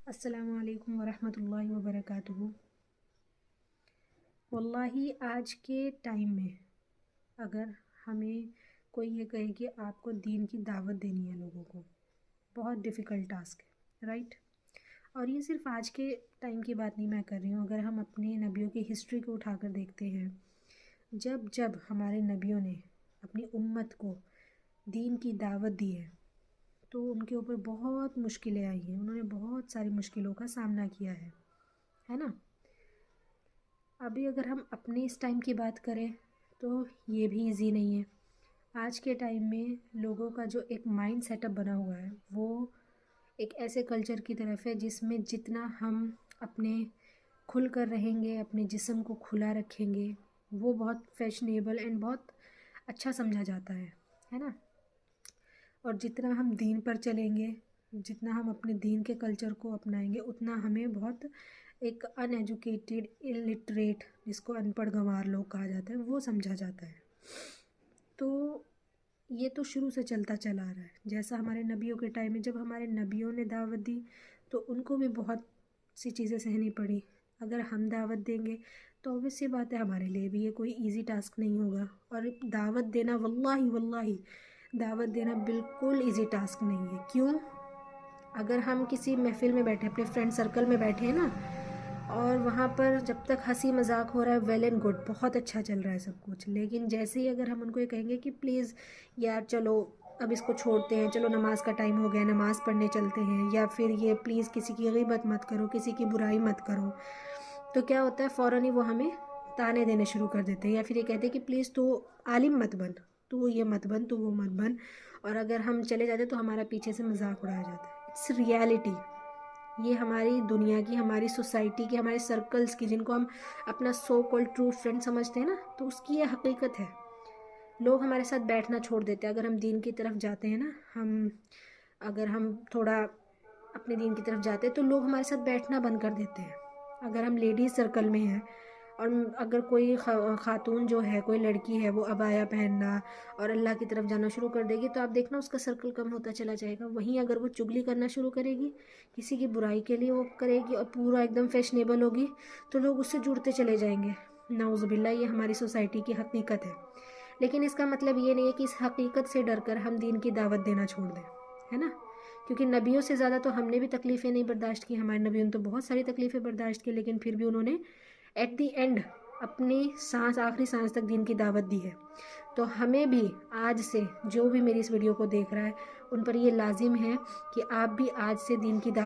السلام علیکم ورحمۃ اللہ وبرکاتہ۔ واللہ آج کے ٹائم میں اگر ہمیں کوئی یہ کہے کہ آپ کو دین کی دعوت دینی ہے لوگوں کو، بہت ڈیفیکلٹ ٹاسک ہے، رائٹ؟ اور یہ صرف آج کے ٹائم کی بات نہیں میں کر رہی ہوں، اگر ہم اپنے نبیوں کی ہسٹری کو اٹھا کر دیکھتے ہیں، جب ہمارے نبیوں نے اپنی امت کو دین کی دعوت دی ہے تو ان کے اوپر بہت مشکلیں آئی ہیں، انہوں نے بہت ساری مشکلوں کا سامنا کیا ہے نا؟ ابھی اگر ہم اپنے اس ٹائم کی بات کریں تو یہ بھی ایزی نہیں ہے۔ آج کے ٹائم میں لوگوں کا جو ایک مائنڈ سیٹ اپ بنا ہوا ہے وہ ایک ایسے کلچر کی طرف ہے جس میں جتنا ہم اپنے کھل کر رہیں گے، اپنے جسم کو کھلا رکھیں گے، وہ بہت فیشنیبل اینڈ بہت اچھا سمجھا جاتا ہے نا؟ اور جتنا ہم دین پر چلیں گے، جتنا ہم اپنے دین کے کلچر کو اپنائیں گے، اتنا ہمیں بہت ایک ان ایجوکیٹڈ الٹریٹ، جس کو ان پڑھ گنوار لوگ کہا جاتا ہے، وہ سمجھا جاتا ہے۔ تو یہ تو شروع سے چلتا چلا آ رہا ہے۔ جیسا ہمارے نبیوں کے ٹائم میں جب ہمارے نبیوں نے دعوت دی تو ان کو بھی بہت سی چیزیں سہنی پڑی۔ اگر ہم دعوت دیں گے تو obvious سی بات ہے ہمارے لیے بھی یہ کوئی ایزی ٹاسک نہیں ہوگا۔ اور دعوت دینا واللہ دعوت دینا بالکل ایزی ٹاسک نہیں ہے۔ کیوں؟ اگر ہم کسی محفل میں بیٹھے، اپنے فرینڈ سرکل میں بیٹھے ہیں نا، اور وہاں پر جب تک ہنسی مذاق ہو رہا ہے ویل اینڈ گڈ، بہت اچھا چل رہا ہے سب کچھ، لیکن جیسے ہی اگر ہم ان کو یہ کہیں گے کہ پلیز یار چلو اب اس کو چھوڑتے ہیں، چلو نماز کا ٹائم ہو گیا، نماز پڑھنے چلتے ہیں، یا پھر یہ پلیز کسی کی غیبت مت کرو، کسی کی برائی مت کرو، تو کیا ہوتا ہے فوراً ہی وہ ہمیں تانے دینے شروع کر دیتے ہیں، یا پھر یہ کہتے ہیں کہ پلیز تو عالم مت بن، تو یہ مت بن، تو وہ مت بن۔ اور اگر ہم چلے جاتے تو ہمارا پیچھے سے مذاق اڑایا جاتا ہے۔ اٹس ریالٹی، یہ ہماری دنیا کی، ہماری سوسائٹی کی، ہمارے سرکلز کی، جن کو ہم اپنا سو کالڈ ٹرو فرینڈ سمجھتے ہیں نا، تو اس کی یہ حقیقت ہے۔ لوگ ہمارے ساتھ بیٹھنا چھوڑ دیتے ہیں اگر ہم دین کی طرف جاتے ہیں نا، اگر ہم تھوڑا اپنے دین کی طرف جاتے ہیں تو لوگ ہمارے ساتھ بیٹھنا بند کر دیتے ہیں۔ اگر ہم لیڈیز سرکل میں ہیں اور اگر کوئی خاتون جو ہے، کوئی لڑکی ہے، وہ عبایا پہننا اور اللہ کی طرف جانا شروع کر دے گی تو آپ دیکھنا اس کا سرکل کم ہوتا چلا جائے گا۔ وہیں اگر وہ چگلی کرنا شروع کرے گی، کسی کی برائی کے لیے وہ کرے گی اور پورا ایک دم فیشنیبل ہوگی، تو لوگ اس سے جڑتے چلے جائیں گے۔ نعوذ باللہ، یہ ہماری سوسائٹی کی حقیقت ہے۔ لیکن اس کا مطلب یہ نہیں ہے کہ اس حقیقت سے ڈر کر ہم دین کی دعوت دینا چھوڑ دیں، ہے نا؟ کیونکہ نبیوں سے زیادہ تو ہم نے بھی تکلیفیں نہیں برداشت کی، ہمارے نبیوں نے تو بہت ساری تکلیفیں برداشت کی، لیکن پھر بھی انہوں نے ایٹ دی اینڈ اپنی سانس، آخری سانس تک دین کی دعوت دی ہے۔ تو ہمیں بھی آج سے، جو بھی میری اس ویڈیو کو دیکھ رہا ہے، ان پر یہ لازم ہے کہ آپ بھی آج سے دین کی دعوت